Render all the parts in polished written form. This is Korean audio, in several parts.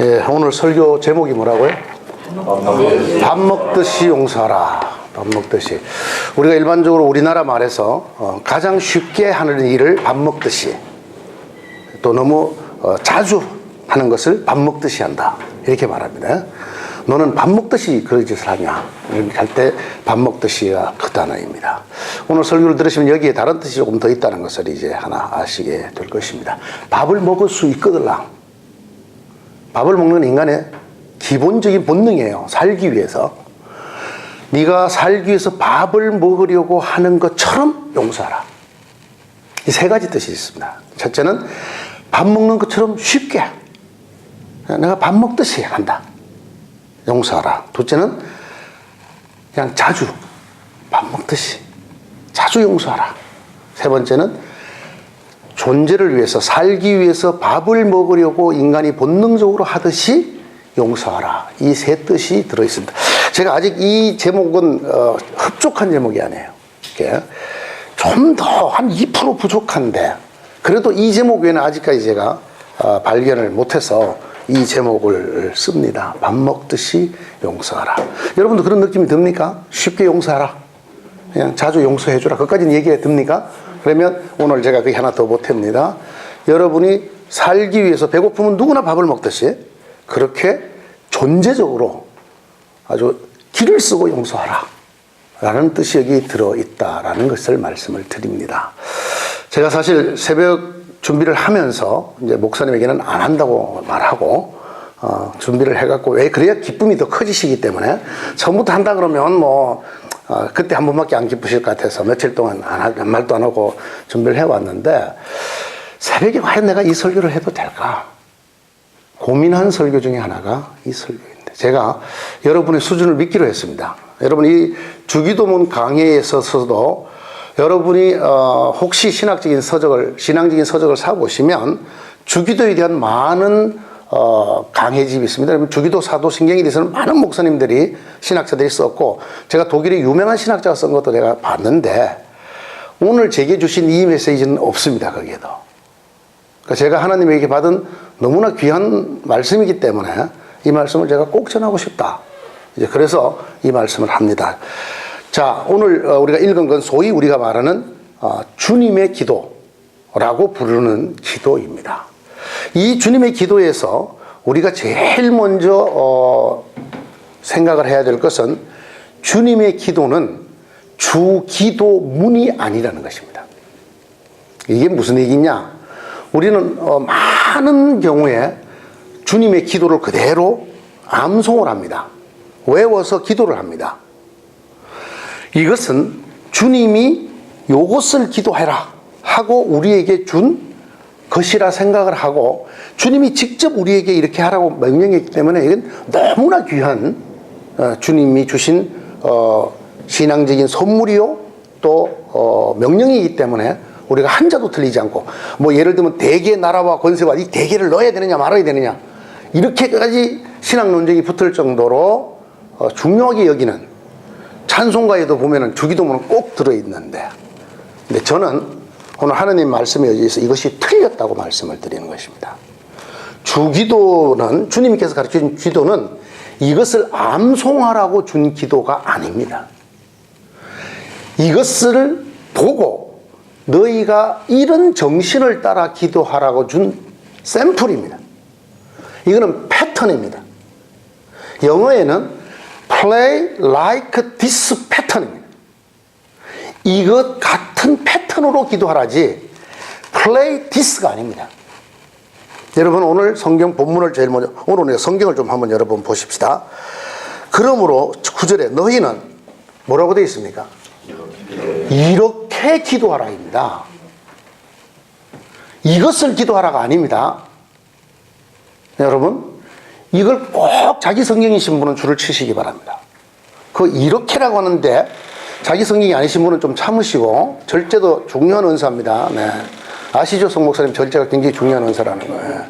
예, 오늘 설교 제목이 뭐라고요? 밥 먹듯이 용서하라. 밥 먹듯이. 우리가 일반적으로 우리나라 말에서 가장 쉽게 하는 일을 밥 먹듯이, 또 너무 자주 하는 것을 밥 먹듯이 한다, 이렇게 말합니다. 너는 밥 먹듯이 그런 짓을 하냐, 이렇게 할 때 밥 먹듯이가 그 단어입니다. 오늘 설교를 들으시면 여기에 다른 뜻이 조금 더 있다는 것을 이제 하나 아시게 될 것입니다. 밥을 먹을 수 있거들랑, 밥을 먹는 인간의 기본적인 본능이에요. 살기 위해서. 네가 살기 위해서 밥을 먹으려고 하는 것처럼 용서하라. 이 세 가지 뜻이 있습니다. 첫째는 밥 먹는 것처럼 쉽게, 내가 밥 먹듯이 한다, 용서하라. 둘째는 그냥 자주, 밥 먹듯이 자주 용서하라. 세 번째는 존재를 위해서, 살기 위해서 밥을 먹으려고 인간이 본능적으로 하듯이 용서하라. 이 세 뜻이 들어있습니다. 제가 아직 이 제목은 흡족한 제목이 아니에요. 좀 더 한 2% 부족한데, 그래도 이 제목 외에는 아직까지 제가 발견을 못해서 이 제목을 씁니다. 밥 먹듯이 용서하라. 여러분도 그런 느낌이 듭니까? 쉽게 용서하라, 그냥 자주 용서해주라, 그것까지는 얘기가 듭니까? 그러면 오늘 제가 그게 하나 더 보탭니다. 여러분이 살기 위해서 배고프면 누구나 밥을 먹듯이 그렇게 존재적으로 아주 기를 쓰고 용서하라 라는 뜻이 여기 들어있다라는 것을 말씀을 드립니다. 제가 사실 새벽 준비를 하면서 이제 목사님에게는 안 한다고 말하고 준비를 해갖고, 왜 그래야 기쁨이 더 커지시기 때문에 처음부터 한다 그러면 그때 한 번밖에 안 기쁘실 것 같아서 며칠 동안 한 말도 안 하고 준비를 해왔는데, 새벽에 과연 내가 이 설교를 해도 될까 고민한 설교 중에 하나가 이 설교인데, 제가 여러분의 수준을 믿기로 했습니다. 여러분이 주기도문 강의에 있어서도 여러분이 혹시 신앙적인 서적을 사보시면 주기도에 대한 많은 강해집이 있습니다. 여러분, 주기도, 사도, 신경에 대해서는 많은 목사님들이, 신학자들이 썼고, 제가 독일의 유명한 신학자가 쓴 것도 내가 봤는데, 오늘 제게 주신 이 메시지는 없습니다, 거기에도. 그러니까 제가 하나님에게 받은 너무나 귀한 말씀이기 때문에 이 말씀을 제가 꼭 전하고 싶다, 이제 그래서 이 말씀을 합니다. 자, 오늘 우리가 읽은 건 소위 우리가 말하는 주님의 기도라고 부르는 기도입니다. 이 주님의 기도에서 우리가 제일 먼저 생각을 해야 될 것은, 주님의 기도는 주기도문이 아니라는 것입니다. 이게 무슨 얘기냐? 우리는 많은 경우에 주님의 기도를 그대로 암송을 합니다. 외워서 기도를 합니다. 이것은 주님이 요것을 기도해라 하고 우리에게 준 것이라 생각을 하고, 주님이 직접 우리에게 이렇게 하라고 명령했기 때문에 이건 너무나 귀한 주님이 주신 신앙적인 선물이요, 또 명령이기 때문에 우리가 한자도 틀리지 않고, 예를 들면 대개 나라와 권세와, 이 대개를 넣어야 되느냐 말아야 되느냐, 이렇게까지 신학 논쟁이 붙을 정도로 중요하게 여기는, 찬송가에도 보면은 주기도문은 꼭 들어있는데, 근데 저는 오늘 하나님 말씀에 의해서 이것이 틀렸다고 말씀을 드리는 것입니다. 주기도는, 주님께서 가르쳐준 기도는 이것을 암송하라고 준 기도가 아닙니다. 이것을 보고 너희가 이런 정신을 따라 기도하라고 준 샘플입니다. 이거는 패턴입니다. 영어에는 play like this 패턴입니다. 이것 같은 패턴으로 기도하라지 play this가 아닙니다. 여러분, 오늘 성경 본문을 제일 먼저, 오늘 우리가 성경을 좀 한번 여러분 보십시다. 그러므로 9절에 너희는 뭐라고 되어 있습니까? 이렇게 기도하라입니다. 이것을 기도하라가 아닙니다. 여러분, 이걸 꼭 자기 성경이신 분은 줄을 치시기 바랍니다. 그 이렇게라고 하는데 자기 성경이 아니신 분은 좀 참으시고, 절제도 중요한 은사입니다. 네. 아시죠? 송 목사님, 절제가 굉장히 중요한 은사라는 거예요.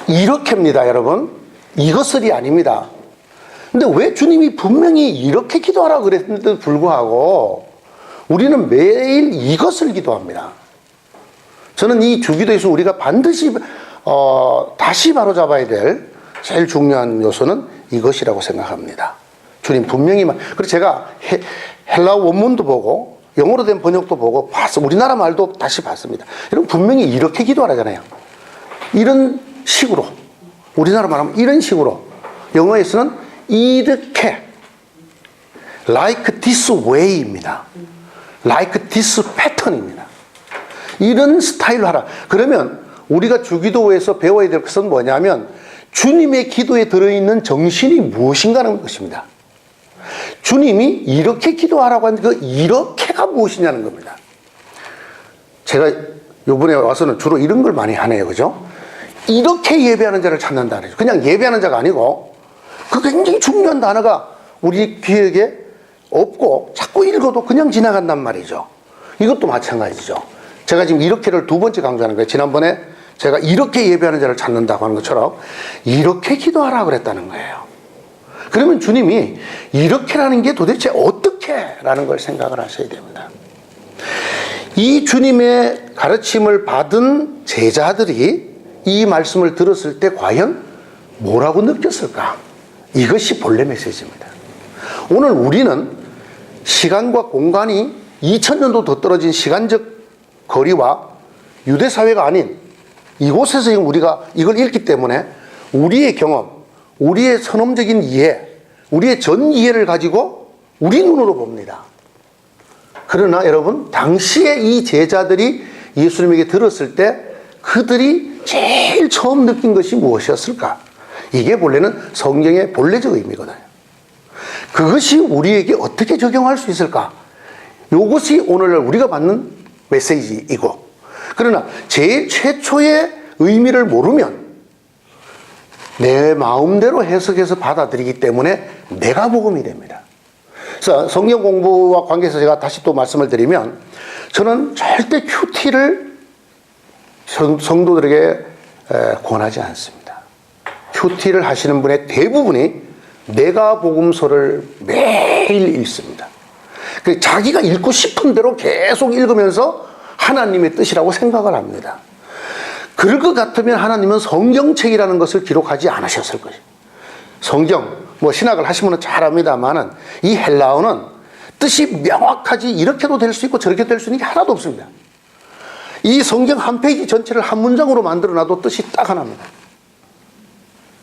이렇게입니다, 여러분. 이것을이 아닙니다. 근데 왜 주님이 분명히 이렇게 기도하라고 그랬는데도 불구하고 우리는 매일 이것을 기도합니다. 저는 이 주기도에서 우리가 반드시 다시 바로잡아야 될 제일 중요한 요소는 이것이라고 생각합니다. 주님 분명히 그래서 제가 헬라어 원문도 보고 영어로 된 번역도 보고 봤어. 우리나라 말도 다시 봤습니다. 여러분 분명히 이렇게 기도하라잖아요. 이런 식으로. 우리나라 말하면 이런 식으로. 영어에서는 이렇게 like this way입니다. like this pattern입니다. 이런 스타일로 하라. 그러면 우리가 주기도에서 배워야 될 것은 뭐냐면 주님의 기도에 들어있는 정신이 무엇인가는 것입니다. 주님이 이렇게 기도하라고 하는 그 이렇게가 무엇이냐는 겁니다. 제가 요번에 와서는 주로 이런 걸 많이 하네요. 그죠? 이렇게 예배하는 자를 찾는다 그러죠. 그냥 예배하는 자가 아니고 그 굉장히 중요한 단어가 우리 귀에 없고 자꾸 읽어도 그냥 지나간단 말이죠. 이것도 마찬가지죠. 제가 지금 이렇게를 두 번째 강조하는 거예요. 지난번에 제가 이렇게 예배하는 자를 찾는다고 하는 것처럼 이렇게 기도하라 그랬다는 거예요. 그러면 주님이 이렇게라는 게 도대체 어떻게라는 걸 생각을 하셔야 됩니다. 이 주님의 가르침을 받은 제자들이 이 말씀을 들었을 때 과연 뭐라고 느꼈을까? 이것이 본래 메시지입니다. 오늘 우리는 시간과 공간이 2000년도 더 떨어진 시간적 거리와 유대사회가 아닌 이곳에서 우리가 이걸 읽기 때문에 우리의 경험, 우리의 선험적인 이해, 우리의 전 이해를 가지고 우리 눈으로 봅니다. 그러나 여러분, 당시에 이 제자들이 예수님에게 들었을 때 그들이 제일 처음 느낀 것이 무엇이었을까? 이게 본래는 성경의 본래적 의미거든요. 그것이 우리에게 어떻게 적용할 수 있을까? 이것이 오늘날 우리가 받는 메시지이고, 그러나 제일 최초의 의미를 모르면 내 마음대로 해석해서 받아들이기 때문에 내가 복음이 됩니다. 그래서 성경 공부와 관계해서 제가 다시 또 말씀을 드리면 저는 절대 큐티를 성도들에게 권하지 않습니다. 큐티를 하시는 분의 대부분이 내가 복음서를 매일 읽습니다. 자기가 읽고 싶은 대로 계속 읽으면서 하나님의 뜻이라고 생각을 합니다. 그럴 것 같으면 하나님은 성경책이라는 것을 기록하지 않으셨을 것이에요. 성경, 신학을 하시면 잘 압니다만은 이 헬라어는 뜻이 명확하지 이렇게도 될 수 있고 저렇게 될 수 있는 게 하나도 없습니다. 이 성경 한 페이지 전체를 한 문장으로 만들어 놔도 뜻이 딱 하나입니다.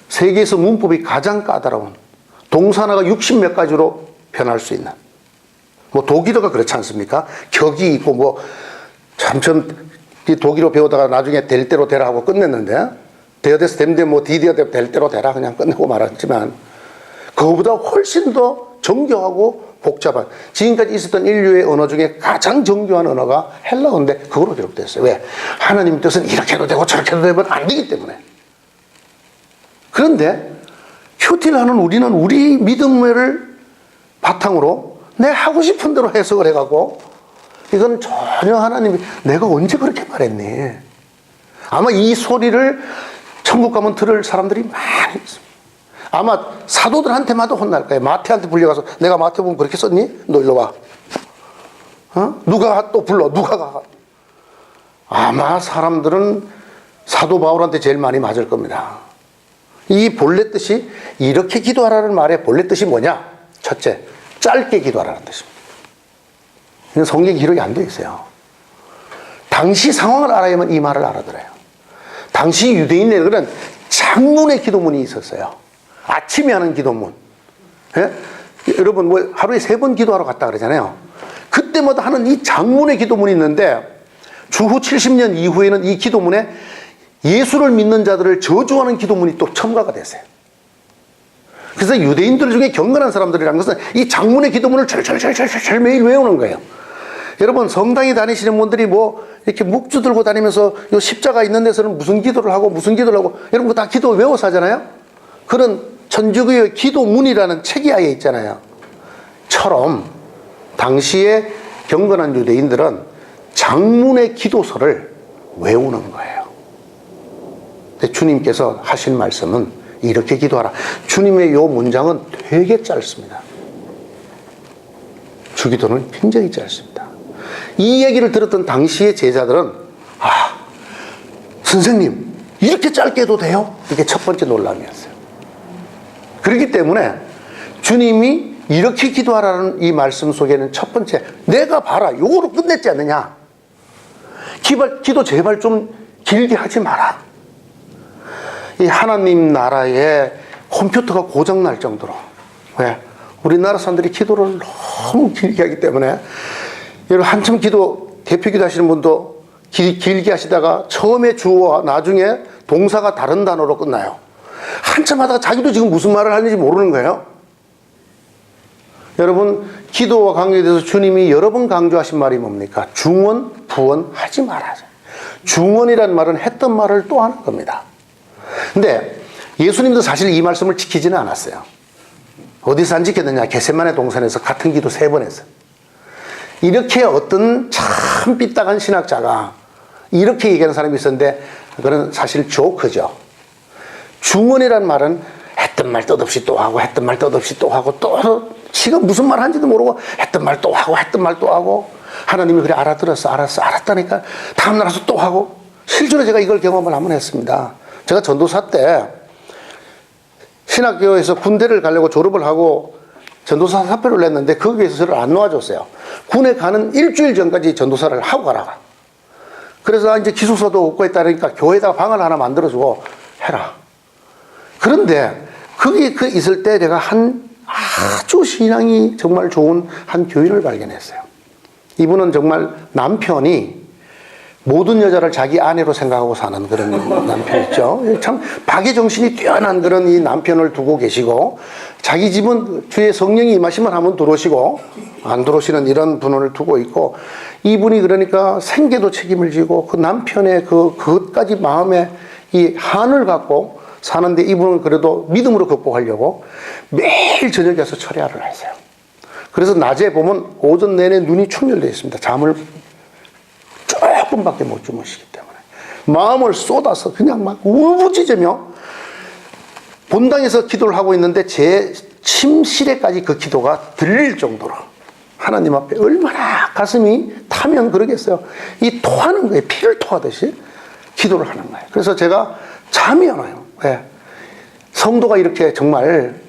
세계에서 문법이 가장 까다로운 동사나가 60몇 가지로 변할 수 있는 독일어가 그렇지 않습니까? 격이 있고 참 독일어 배우다가 나중에 될 대로 되라 하고 끝냈는데 되어대서 됨되 디디어 될 대로 되라 그냥 끝내고 말았지만 그거보다 훨씬 더 정교하고 복잡한 지금까지 있었던 인류의 언어 중에 가장 정교한 언어가 헬라어인데 그거로 기록됐어요. 왜? 하나님 뜻은 이렇게 해도 되고 저렇게 해도 되면 안 되기 때문에. 그런데 큐티를 하는 우리는 우리 믿음을 바탕으로 내 하고 싶은 대로 해석을 해가고 이건 전혀 하나님이 내가 언제 그렇게 말했니? 아마 이 소리를 천국 가면 들을 사람들이 많이 있습니다. 아마 사도들한테마다 혼날 거예요. 마태한테 불려가서 내가 마태복음 그렇게 썼니? 너 일로 와. 누가 또 불러? 누가 가? 아마 사람들은 사도 바울한테 제일 많이 맞을 겁니다. 이 본래 뜻이 이렇게 기도하라는 말의 본래 뜻이 뭐냐? 첫째, 짧게 기도하라는 뜻입니다. 이건 성경 기록이 안 되어 있어요. 당시 상황을 알아야만 이 말을 알아들어요. 당시 유대인들은 장문의 기도문이 있었어요. 아침에 하는 기도문. 예? 여러분 하루에 3번 기도하러 갔다 그러잖아요. 그때마다 하는 이 장문의 기도문이 있는데 주후 70년 이후에는 이 기도문에 예수를 믿는 자들을 저주하는 기도문이 또 첨가가 됐어요. 그래서 유대인들 중에 경건한 사람들이라는 것은 이 장문의 기도문을 철철철철 매일 외우는 거예요. 여러분 성당에 다니시는 분들이 이렇게 묵주 들고 다니면서 요 십자가 있는 데서는 무슨 기도를 하고 무슨 기도를 하고 여러분 그거 다 기도 외워서 하잖아요. 그런 천주교의 기도문이라는 책이 아예 있잖아요. 처럼 당시에 경건한 유대인들은 장문의 기도서를 외우는 거예요. 근데 주님께서 하신 말씀은 이렇게 기도하라. 주님의 요 문장은 되게 짧습니다. 주기도는 굉장히 짧습니다. 이 얘기를 들었던 당시의 제자들은 선생님 이렇게 짧게 해도 돼요? 이게 첫 번째 놀람이었어요. 그렇기 때문에 주님이 이렇게 기도하라는 이 말씀 속에는 첫 번째, 내가 봐라, 요거로 끝냈지 않느냐. 기도 제발 좀 길게 하지 마라. 이 하나님 나라에 컴퓨터가 고장날 정도로. 왜? 우리나라 사람들이 기도를 너무 길게 하기 때문에, 여러분 한참 대표 기도 하시는 분도 길게 하시다가 처음에 주어와 나중에 동사가 다른 단어로 끝나요. 한참 하다가 자기도 지금 무슨 말을 하는지 모르는 거예요. 여러분, 기도와 관계에 대해서 주님이 여러 번 강조하신 말이 뭡니까? 중언, 부언 하지 말아요. 중언이라는 말은 했던 말을 또 하는 겁니다. 근데 예수님도 사실 이 말씀을 지키지는 않았어요. 어디서 안 지켰느냐? 겟세마네 동산에서 같은 기도 3번 했어요. 이렇게 어떤 참 삐딱한 신학자가 이렇게 얘기하는 사람이 있었는데, 그건 사실 조크죠. 중언이라는 말은 했던 말 뜻없이 또 하고, 했던 말 뜻없이 또 하고, 또 지가 무슨 말 하는지도 모르고 했던 말 또 하고, 했던 말 또 하고, 하나님이 그래 알았어 알았다니까 다음날 와서 또 하고. 실제로 제가 이걸 경험을 한번 했습니다. 제가 전도사 때 신학교에서 군대를 가려고 졸업을 하고 전도사 사표를 냈는데 거기에서 저를 안 놓아줬어요. 군에 가는 일주일 전까지 전도사를 하고 가라. 그래서 이제 기숙사도 없고 있다니까 교회에다가 방을 하나 만들어주고 해라. 그런데 거기 있을 때 내가 아주 신앙이 정말 좋은 한 교인을 발견했어요. 이분은 정말 남편이 모든 여자를 자기 아내로 생각하고 사는 그런 남편 있죠. 참 박의 정신이 뛰어난 그런 이 남편을 두고 계시고, 자기 집은 주의 성령이 임하시면 한번 들어오시고 안 들어오시는 이런 분을 두고 있고, 이분이 그러니까 생계도 책임을 지고 그 남편의 그것까지 마음에 이 한을 갖고 사는데, 이분은 그래도 믿음으로 극복하려고 매일 저녁에 가서 철야를 하세요. 그래서 낮에 보면 오전 내내 눈이 충혈되어 있습니다. 잠을 조금밖에 못 주무시기 때문에 마음을 쏟아서 그냥 막 울부짖으며 본당에서 기도를 하고 있는데 제 침실에까지 그 기도가 들릴 정도로 하나님 앞에 얼마나 가슴이 타면 그러겠어요. 이 토하는 거예요. 피를 토하듯이 기도를 하는 거예요. 그래서 제가 잠이 안 와요. 네. 성도가 이렇게 정말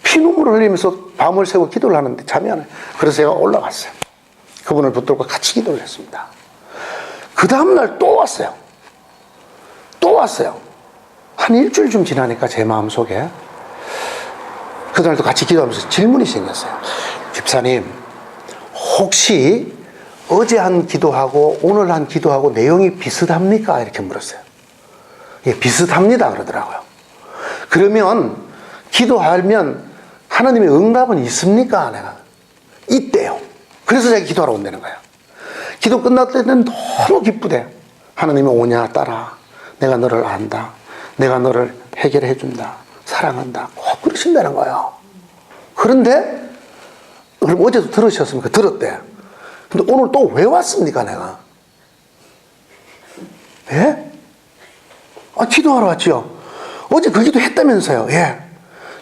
피눈물을 흘리면서 밤을 새고 기도를 하는데 잠이 안 와요. 그래서 제가 올라갔어요. 그분을 붙들고 같이 기도를 했습니다. 그 다음날 또 왔어요. 한 일주일쯤 지나니까 제 마음속에 그날도 같이 기도하면서 질문이 생겼어요. 집사님, 혹시 어제 한 기도하고 오늘 한 기도하고 내용이 비슷합니까? 이렇게 물었어요. 예, 비슷합니다 그러더라고요. 그러면 기도하면 하나님의 응답은 있습니까? 내가 있대요. 그래서 제가 기도하러 온다는 거예요. 기도 끝났을 때는 너무 기쁘대. 하나님이 오냐 따라, 내가 너를 안다, 내가 너를 해결해 준다, 사랑한다, 꼭 그러신다는 거예요. 그런데 그럼 어제도 들으셨습니까? 들었대. 근데 오늘 또 왜 왔습니까? 내가 예? 기도하러 왔죠. 어제 그 기도 했다면서요. 예.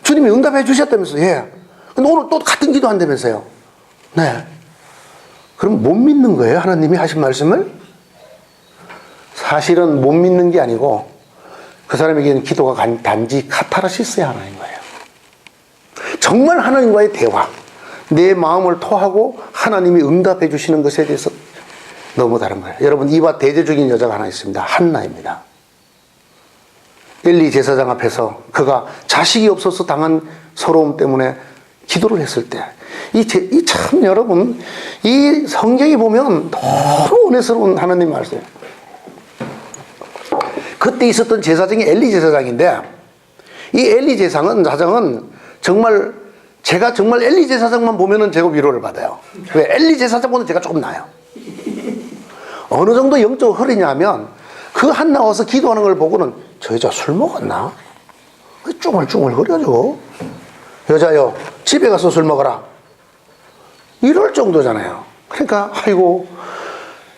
주님이 응답해 주셨다면서요. 예. 근데 오늘 또 같은 기도 한다면서요. 네. 그럼 못 믿는 거예요? 하나님이 하신 말씀을? 사실은 못 믿는 게 아니고 그 사람에게는 기도가 단지 카타르시스의 하나인 거예요. 정말 하나님과의 대화, 내 마음을 토하고 하나님이 응답해 주시는 것에 대해서 너무 다른 거예요. 여러분, 이와 대조적인 여자가 하나 있습니다. 한나입니다. 엘리 제사장 앞에서 그가 자식이 없어서 당한 서러움 때문에 기도를 했을 때, 이 참 여러분, 이 성경에 보면 너무 은혜스러운 하나님 말씀. 그때 있었던 제사장이 엘리 제사장인데, 이 엘리 제사장은 정말, 제가 정말 엘리 제사장만 보면은 제가 위로를 받아요. 왜? 엘리 제사장보다 제가 조금 나아요. 어느 정도 영적으로 흐리냐 하면, 그 한나 와서 기도하는 걸 보고는 저 여자 술 먹었나? 왜 쭈글쭈글 거려줘? 여자요, 집에 가서 술 먹어라. 이럴 정도잖아요. 그러니까 아이고,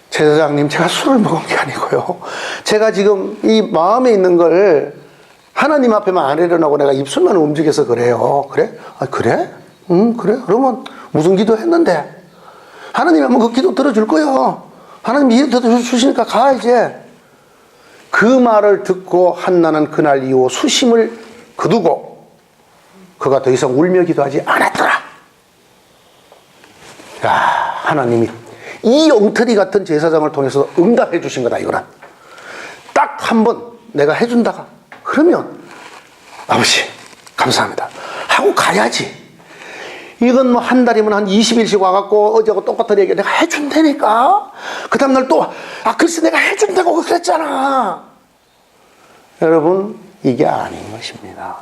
제사장님, 제가 술을 먹은 게 아니고요, 제가 지금 이 마음에 있는 걸 하나님 앞에만 안 일어나고 내가 입술만 움직여서 그래요. 그래? 그래? 그래? 그러면 무슨 기도 했는데? 하나님 하면 그 기도 들어줄 거예요. 하나님 기도 들어주시니까 가 이제. 그 말을 듣고 한나는 그날 이후 수심을 거두고 그가 더 이상 울며 기도하지 않았더라. 야, 하나님이 이 엉터리 같은 제사장을 통해서 응답해 주신 거다. 이거는 딱 한 번 내가 해준다가 그러면 아버지 감사합니다 하고 가야지. 이건 뭐 한 달이면 한 20일씩 와갖고 어제하고 똑같은 얘기 내가 해준다니까. 그 다음날 또 글쎄 내가 해준다고 그랬잖아. 여러분 이게 아닌 것입니다.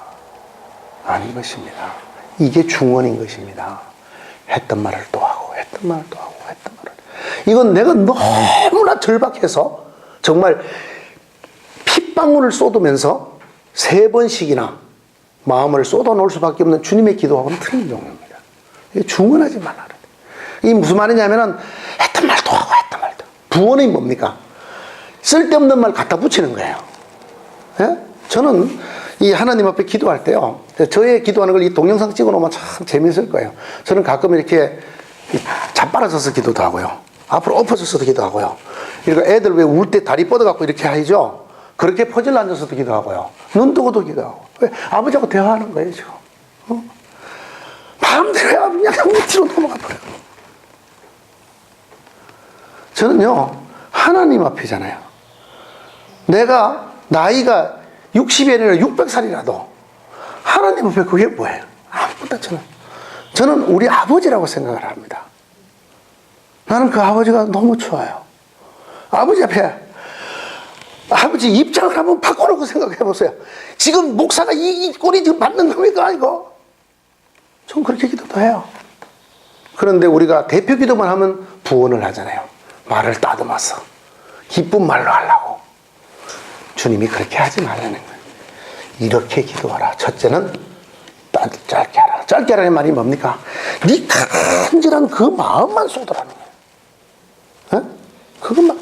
아닌 것입니다. 이게 중원인 것입니다. 했던 말을 또 하고 했던 말을 또 하고 했던 말을. 이건 내가 너무나 절박해서 정말 핏방울을 쏟으면서 3번씩이나 마음을 쏟아놓을 수밖에 없는 주님의 기도하고는 틀린 종류입니다. 이게 중원하지 말라. 이게 무슨 말이냐면은 했던 말도 하고 했던 말도. 부원이 뭡니까? 쓸데없는 말 갖다 붙이는 거예요. 예? 저는 이 하나님 앞에 기도할 때요, 저의 기도하는 걸 이 동영상 찍어 놓으면 참 재미있을 거예요. 저는 가끔 이렇게 자빠라져서 기도도 하고요, 앞으로 엎어져서도 기도하고요, 그러니까 애들 왜 울 때 다리 뻗어갖고 이렇게 하죠. 그렇게 퍼질러 앉아서도 기도하고요, 눈 뜨고도 기도하고. 왜? 아버지하고 대화하는 거예요 지금. 마음대로 해야 그냥 밑으로 넘어가 버려요. 저는요 하나님 앞이잖아요. 내가 나이가 60이 아니라 600살이라도 하나님 앞에 그게 뭐예요? 아무것도. 저는 우리 아버지라고 생각을 합니다. 나는 그 아버지가 너무 좋아요. 아버지 앞에 아버지 입장을 한번 바꿔놓고 생각해 보세요. 지금 목사가 이 꼴이 지금 맞는 겁니까 이거? 전 그렇게 기도도 해요. 그런데 우리가 대표 기도만 하면 부언을 하잖아요. 말을 따듬어서 기쁜 말로 하려고. 주님이 그렇게 하지 말라는 거예요. 이렇게 기도하라. 첫째는 짧게 하라. 짧게 하라는 말이 뭡니까? 네 간절한 그 마음만 쏟으라는 거예요. 그것만.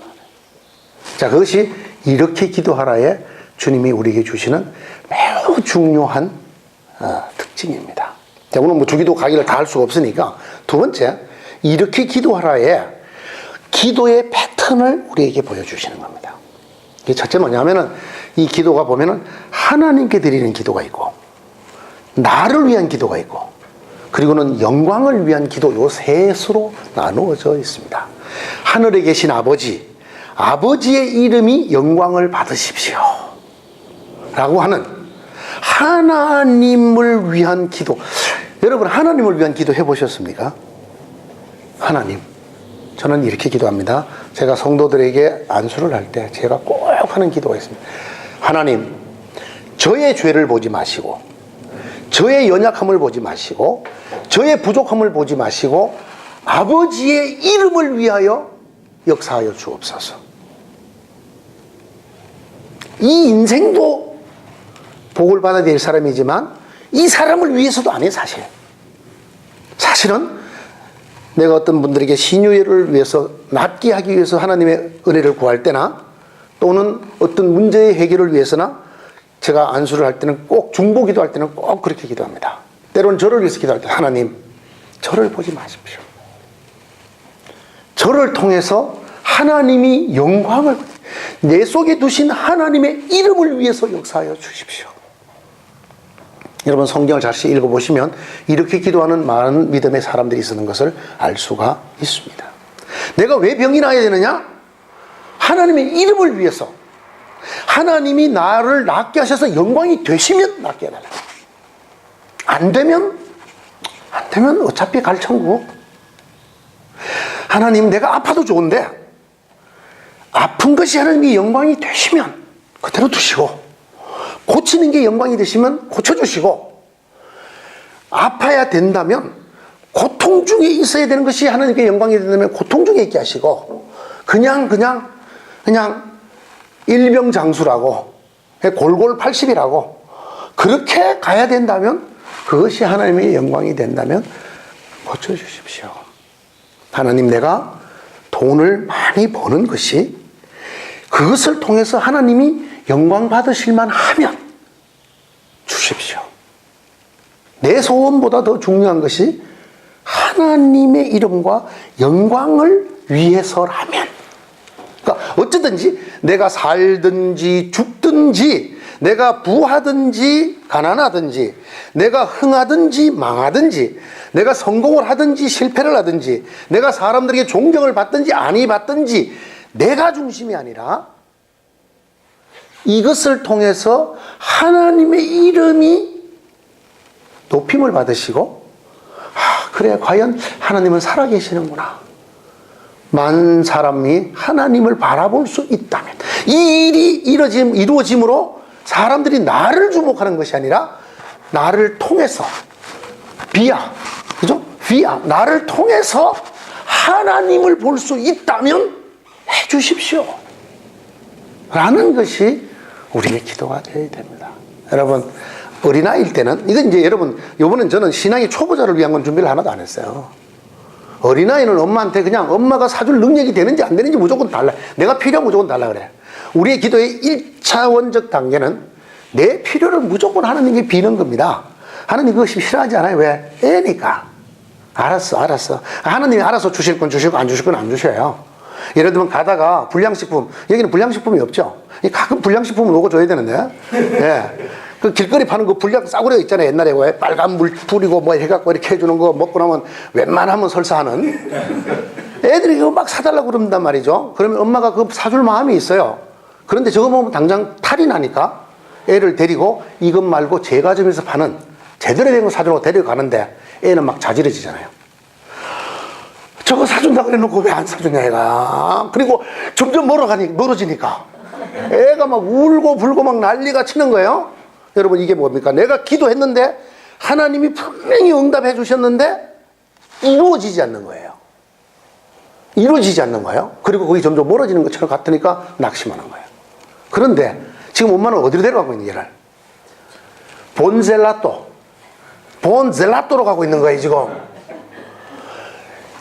자, 그것이 이렇게 기도하라에 주님이 우리에게 주시는 매우 중요한 특징입니다. 자, 오늘 뭐 주기도 강의를 다 할 수가 없으니까 두 번째, 이렇게 기도하라에 기도의 패턴을 우리에게 보여주시는 겁니다. 이게 첫째 뭐냐면은 이 기도가 보면은 하나님께 드리는 기도가 있고 나를 위한 기도가 있고 그리고는 영광을 위한 기도, 요 셋으로 나누어져 있습니다. 하늘에 계신 아버지, 아버지의 이름이 영광을 받으십시오 라고 하는 하나님을 위한 기도. 여러분 하나님을 위한 기도 해보셨습니까? 하나님, 저는 이렇게 기도합니다. 제가 성도들에게 안수를 할 때 제가 꼭 하는 기도가 있습니다. 하나님, 저의 죄를 보지 마시고 저의 연약함을 보지 마시고 저의 부족함을 보지 마시고 아버지의 이름을 위하여 역사하여 주옵소서. 이 인생도 복을 받아야 될 사람이지만 이 사람을 위해서도 아니에요. 사실은 내가 어떤 분들에게 신유를 위해서 낫게 하기 위해서 하나님의 은혜를 구할 때나 또는 어떤 문제의 해결을 위해서나 제가 안수를 할 때는 꼭 중보기도 할 때는 꼭 그렇게 기도합니다. 때로는 저를 위해서 기도할 때 하나님, 저를 보지 마십시오. 저를 통해서 하나님이 영광을, 내 속에 두신 하나님의 이름을 위해서 역사하여 주십시오. 여러분 성경을 다시 읽어보시면 이렇게 기도하는 많은 믿음의 사람들이 있는 것을 알 수가 있습니다. 내가 왜 병이 나야 되느냐? 하나님의 이름을 위해서. 하나님이 나를 낫게 하셔서 영광이 되시면 낫게 해달라. 안 되면 어차피 갈 천국. 하나님, 내가 아파도 좋은데 아픈 것이 하나님의 영광이 되시면 그대로 두시고, 고치는 게 영광이 되시면 고쳐주시고, 아파야 된다면 고통 중에 있어야 되는 것이 하나님께 영광이 된다면 고통 중에 있게 하시고, 그냥 일병장수라고 골골 80이라고 그렇게 가야 된다면, 그것이 하나님의 영광이 된다면 고쳐주십시오. 하나님, 내가 돈을 많이 버는 것이 그것을 통해서 하나님이 영광 받으실만 하면 주십시오. 내 소원보다 더 중요한 것이 하나님의 이름과 영광을 위해서라면 그러니까 어쩌든지 내가 살든지 죽든지 내가 부하든지 가난하든지 내가 흥하든지 망하든지 내가 성공을 하든지 실패를 하든지 내가 사람들에게 존경을 받든지 아니 받든지 내가 중심이 아니라 이것을 통해서 하나님의 이름이 높임을 받으시고 그래 과연 하나님은 살아계시는구나. 많은 사람이 하나님을 바라볼 수 있다면 이 일이 이루어짐으로 사람들이 나를 주목하는 것이 아니라 나를 통해서 그죠? 나를 통해서 하나님을 볼 수 있다면 해 주십시오 라는 것이 우리의 기도가 되어야 됩니다. 여러분 어린아이일 때는 이건 이제 여러분 요번엔 저는 신앙의 초보자를 위한 건 준비를 하나도 안 했어요. 어린아이는 엄마한테 그냥 엄마가 사줄 능력이 되는지 안 되는지 무조건 달라. 내가 필요하면 무조건 달라 그래. 우리의 기도의 1차원적 단계는 내 필요를 무조건 하나님께 비는 겁니다. 하나님 그것이 싫어하지 않아요. 왜? 애니까. 알았어. 하나님이 알아서 주실 건 주시고 안 주실 건 안 주셔요. 예를 들면 가다가 불량식품, 여기는 불량식품이 없죠. 가끔 불량식품을 먹어줘야 되는데. 예. 그 길거리 파는 그 불량 싸구려 있잖아요. 옛날에 왜 빨간 물 뿌리고 뭐 해갖고 이렇게 해주는 거 먹고 나면 웬만하면 설사하는 애들이 그거 막 사달라고 그런단 말이죠. 그러면 엄마가 그 사줄 마음이 있어요. 그런데 저거 보면 당장 탈이 나니까 애를 데리고 이것 말고 제과점에서 파는 제대로 된 거 사주려고 데려가는데 애는 막 자지러지잖아요. 저거 사준다고 그래놓고 왜 안 사주냐 애가. 그리고 점점 멀어지니까 애가 막 울고 불고 막 난리가 치는 거예요. 여러분 이게 뭡니까? 내가 기도했는데 하나님이 분명히 응답해 주셨는데 이루어지지 않는 거예요. 그리고 거기 점점 멀어지는 것처럼 같으니까 낙심하는 거예요. 그런데 지금 엄마는 어디로 데려가고 있는 얘를? 본젤라또로 가고 있는 거예요 지금.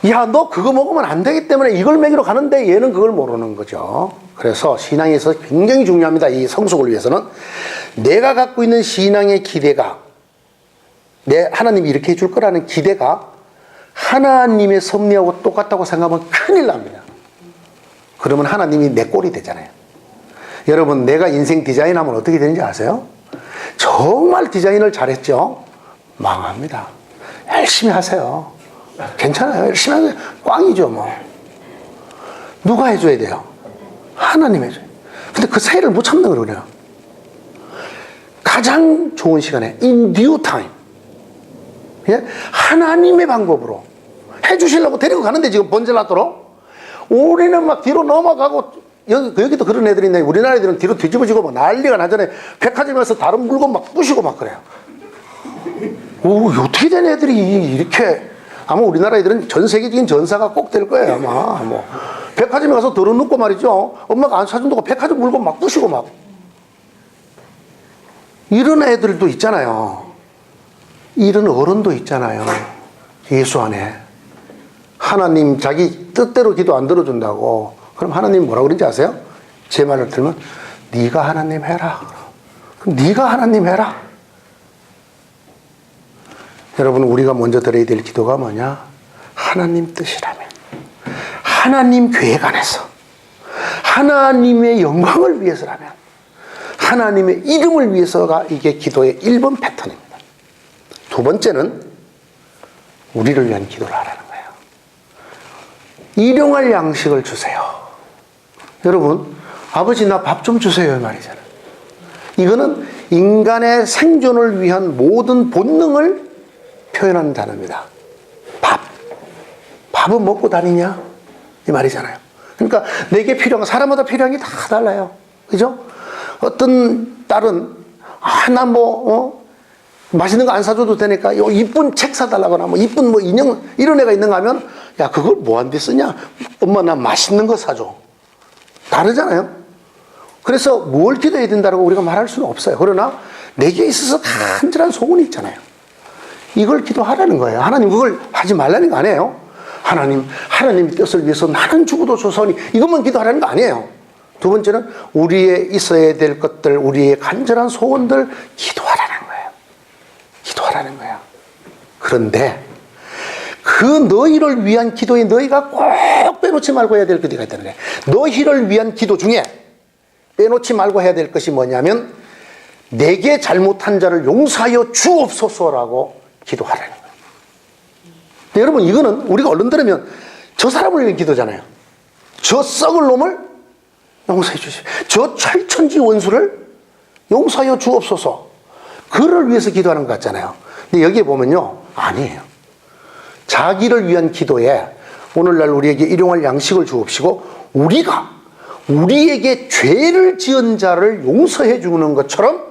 야, 너 그거 먹으면 안 되기 때문에 이걸 먹이러 가는데 얘는 그걸 모르는 거죠. 그래서 신앙에서 굉장히 중요합니다. 이 성숙을 위해서는 내가 갖고 있는 신앙의 기대가 하나님이 이렇게 해줄 거라는 기대가 하나님의 섭리하고 똑같다고 생각하면 큰일 납니다. 그러면 하나님이 내 꼴이 되잖아요. 여러분 내가 인생 디자인하면 어떻게 되는지 아세요? 정말 디자인을 잘했죠? 망합니다. 열심히 하세요. 괜찮아요. 열심히 하세요. 꽝이죠 뭐. 누가 해줘야 돼요? 하나님 해줘요. 근데 그 사이를 못 참는 거예요. 그래요. 가장 좋은 시간에 in due time 하나님의 방법으로 해주시려고 데리고 가는데 지금 번젤라또로 우리는 막 뒤로 넘어가고 여기도 그런 애들이 있네. 우리나라 애들은 뒤로 뒤집어지고 막 난리가 나잖아요. 백화점에 가서 다른 물건 막 부시고 막 그래요. 오, 어떻게 된 애들이 이렇게. 아마 우리나라 애들은 전 세계적인 전사가 꼭 될 거예요 아마. 뭐 백화점에 가서 덜어놓고 말이죠. 엄마가 안 사준다고 백화점 물건 막 부시고 막 이런 애들도 있잖아요. 이런 어른도 있잖아요. 예수 안에 하나님 자기 뜻대로 기도 안 들어준다고. 그럼 하나님 뭐라고 그런지 아세요? 제 말을 들으면 네가 하나님 해라. 그럼 네가 하나님 해라. 여러분 우리가 먼저 드려야 될 기도가 뭐냐? 하나님 뜻이라면, 하나님 계획 안에서, 하나님의 영광을 위해서라면, 하나님의 이름을 위해서가 이게 기도의 1번 패턴입니다. 두 번째는 우리를 위한 기도를 하라는 거예요. 일용할 양식을 주세요. 여러분 아버지 나 밥 좀 주세요 이 말이잖아요. 이거는 인간의 생존을 위한 모든 본능을 표현하는 단어입니다. 밥은 먹고 다니냐? 이 말이잖아요. 그러니까 내게 필요한, 사람마다 필요한 게 다 달라요. 그죠? 어떤 딸은, 나 맛있는 거 안 사줘도 되니까, 이쁜 책 사달라거나, 이쁜 인형, 이런 애가 있는가 하면, 야, 그걸 뭐한테 쓰냐? 엄마, 나 맛있는 거 사줘. 다르잖아요? 그래서 뭘 기도해야 된다고 우리가 말할 수는 없어요. 그러나, 내게 있어서 간절한 소원이 있잖아요. 이걸 기도하라는 거예요. 하나님 그걸 하지 말라는 거 아니에요. 하나님 뜻을 위해서 나는 죽어도 좋사오니 이것만 기도하라는 거 아니에요. 두 번째는 우리의 있어야 될 것들, 우리의 간절한 소원들 기도하라는 거예요. 기도하라는 거예요. 그런데 그 그 너희를 위한 기도에 너희가 꼭 빼놓지 말고 해야 될 기도가 있다는 거예요. 너희를 위한 기도 중에 빼놓지 말고 해야 될 것이 뭐냐면 내게 잘못한 자를 용서하여 주옵소서라고 기도하라는 거예요. 여러분, 이거는 우리가 얼른 들으면 저 사람을 위한 기도잖아요. 저 썩을 놈을 용서해 주십시오. 저 철천지 원수를 용서하여 주옵소서. 그를 위해서 기도하는 것 같잖아요. 근데 여기에 보면요, 아니에요. 자기를 위한 기도에 오늘날 우리에게 일용할 양식을 주옵시고 우리가 우리에게 죄를 지은 자를 용서해 주는 것처럼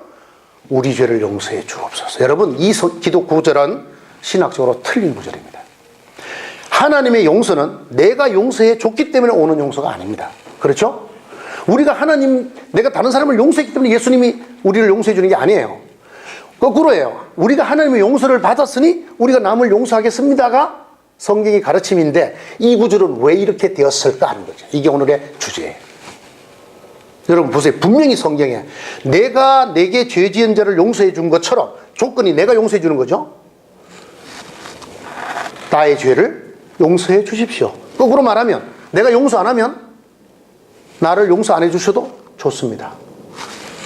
우리 죄를 용서해 주옵소서. 여러분, 이 기도 구절은 신학적으로 틀린 구절입니다. 하나님의 용서는 내가 용서해 줬기 때문에 오는 용서가 아닙니다. 그렇죠? 우리가 내가 다른 사람을 용서했기 때문에 예수님이 우리를 용서해 주는 게 아니에요. 거꾸로예요. 우리가 하나님의 용서를 받았으니 우리가 남을 용서하겠습니다가 성경의 가르침인데 이 구절은 왜 이렇게 되었을까 하는 거죠. 이게 오늘의 주제예요. 여러분 보세요. 분명히 성경에 내가 내게 죄 지은 자를 용서해 준 것처럼 조건이 내가 용서해 주는 거죠. 나의 죄를 용서해 주십시오. 거꾸로 말하면 내가 용서 안 하면 나를 용서 안 해 주셔도 좋습니다.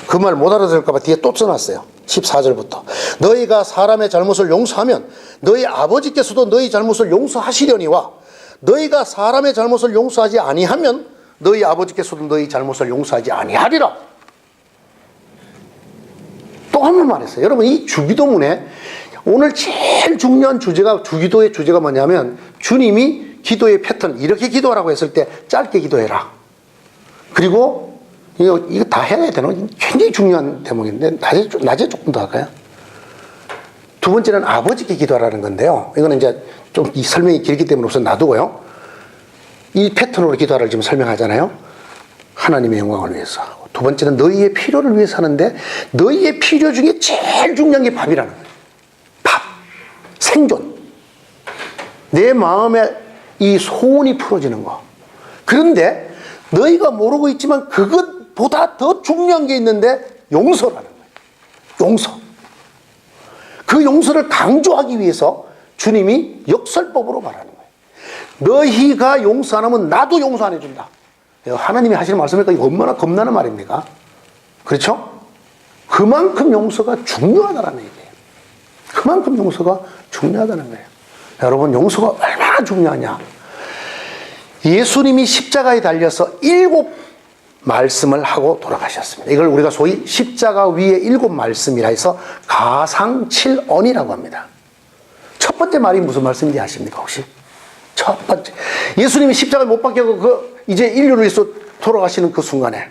그 말 못 알아들을까 봐 뒤에 또 써놨어요. 14절부터 너희가 사람의 잘못을 용서하면 너희 아버지께서도 너희 잘못을 용서하시려니와 너희가 사람의 잘못을 용서하지 아니하면 너희 아버지께서도 너희 잘못을 용서하지 아니하리라. 또 한 번 말했어요. 여러분, 이 주기도문에 오늘 제일 중요한 주제가, 주기도의 주제가 뭐냐면 주님이 기도의 패턴, 이렇게 기도하라고 했을 때 짧게 기도해라. 그리고 이거 다 해야 되는 굉장히 중요한 대목인데 낮에 조금 더 할까요? 두 번째는 아버지께 기도하라는 건데요. 이거는 이제 좀 이 설명이 길기 때문에 우선 놔두고요. 이 패턴으로 기도하라를 지금 설명하잖아요. 하나님의 영광을 위해서. 두 번째는 너희의 필요를 위해서 하는데 너희의 필요 중에 제일 중요한 게 밥이라는 거예요. 밥, 생존. 내 마음에 이 소원이 풀어지는 거. 그런데 너희가 모르고 있지만 그것보다 더 중요한 게 있는데 용서라는 거예요. 용서. 그 용서를 강조하기 위해서 주님이 역설법으로 말하는 거예요. 너희가 용서 안 하면 나도 용서 안 해준다. 하나님이 하시는 말씀이니까 이거 얼마나 겁나는 말입니까? 그렇죠? 그만큼 용서가 중요하다는 얘기예요. 그만큼 용서가 중요하다는 거예요. 여러분, 용서가 얼마나 중요하냐. 예수님이 십자가에 달려서 7 말씀을 하고 돌아가셨습니다. 이걸 우리가 소위 십자가 위에 7 말씀이라 해서 가상칠언이라고 합니다. 첫 번째 말이 무슨 말씀인지 아십니까, 혹시? 첫 번째. 예수님이 십자가에 못 박혀서 이제 인류를 위해서 돌아가시는 그 순간에